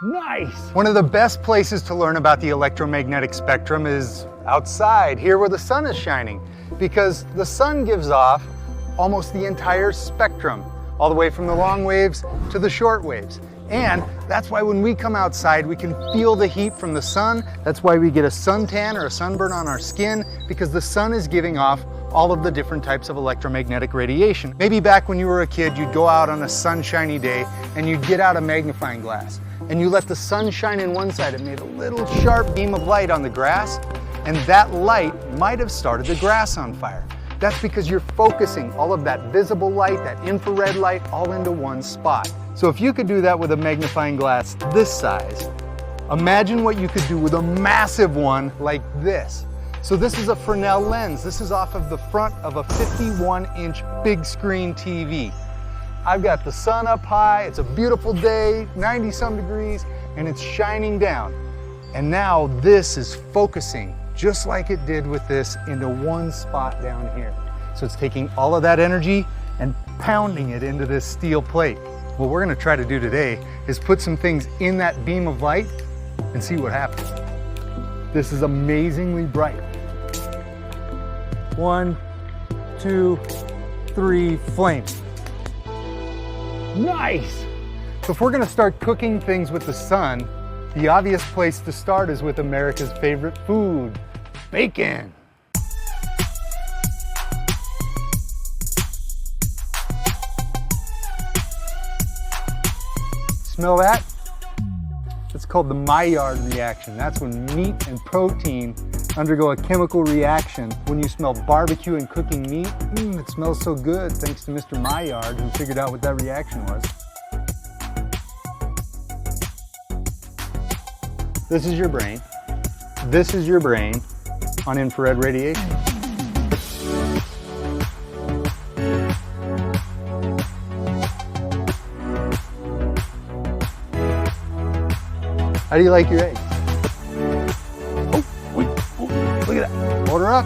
Nice! One of the best places to learn about the electromagnetic spectrum is outside, here where the sun is shining, because the sun gives off almost the entire spectrum, all the way from the long waves to the short waves. And that's why when we come outside, we can feel the heat from the sun. That's why we get a suntan or a sunburn on our skin, because the sun is giving off all of the different types of electromagnetic radiation. Maybe back when you were a kid, you'd go out on a sunshiny day and you'd get out a magnifying glass and you let the sun shine in one side. It made a little sharp beam of light on the grass, and that light might have started the grass on fire. That's because you're focusing all of that visible light, that infrared light, all into one spot. So if you could do that with a magnifying glass this size, imagine what you could do with a massive one like this. So this is a Fresnel lens. This is off of the front of a 51-inch big screen TV. I've got the sun up high, it's a beautiful day, 90-some degrees, and it's shining down. And now this is focusing, just like it did with this, into one spot down here. So it's taking all of that energy and pounding it into this steel plate. What we're gonna try to do today is put some things in that beam of light and see what happens. This is amazingly bright. 1, 2, 3, flame. Nice! So if we're gonna start cooking things with the sun, the obvious place to start is with America's favorite food, bacon. Smell that? It's called the Maillard reaction. That's when meat and protein undergo a chemical reaction. When you smell barbecue and cooking meat, it smells so good thanks to Mr. Maillard, who figured out what that reaction was. This is your brain. This is your brain on infrared radiation. How do you like your eggs? Look at that. Hold her up.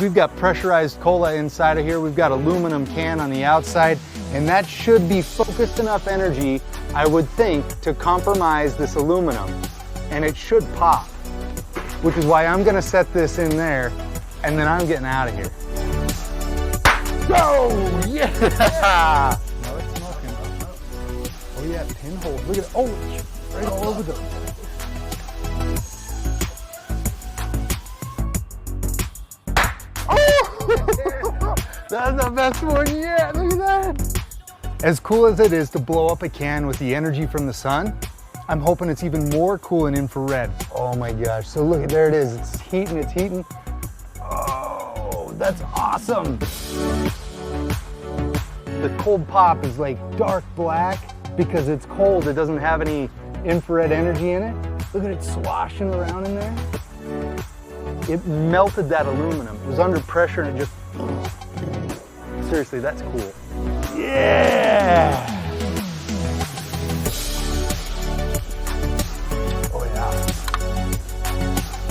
We've got pressurized cola inside of here. We've got aluminum can on the outside, and that should be focused enough energy, I would think, to compromise this aluminum, and it should pop, which is why I'm gonna set this in there, and then I'm getting out of here. Go! Yeah! No, it's smoking. Oh yeah, pinholes. Look at it. Oh, right all over them. Oh! That's the best one yet. Look at that. As cool as it is to blow up a can with the energy from the sun, I'm hoping it's even more cool in infrared. Oh my gosh. So look, there it is. It's heating, it's heating. Oh, that's awesome. The cold pop is like dark black because it's cold. It doesn't have any infrared energy in it. Look at it sloshing around in there. It melted that aluminum. It was under pressure and it just, seriously, that's cool. Yeah! Oh yeah.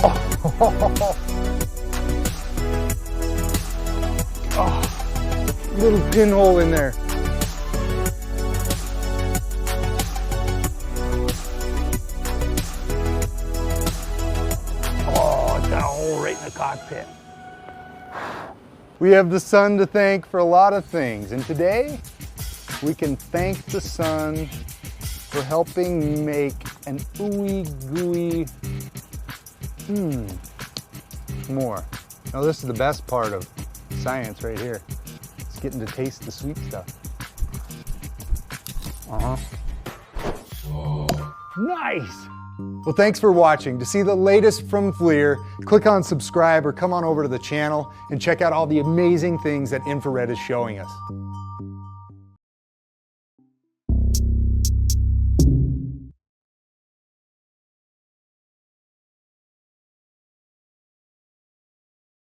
Oh, oh, little pinhole in there. Oh, it's got a hole right in the cockpit. We have the sun to thank for a lot of things, and today we can thank the sun for helping make an ooey gooey s'more. Now this is the best part of science right here. It's getting to taste the sweet stuff. Nice! Well, thanks for watching. To see the latest from FLIR, click on subscribe or come on over to the channel and check out all the amazing things that infrared is showing us.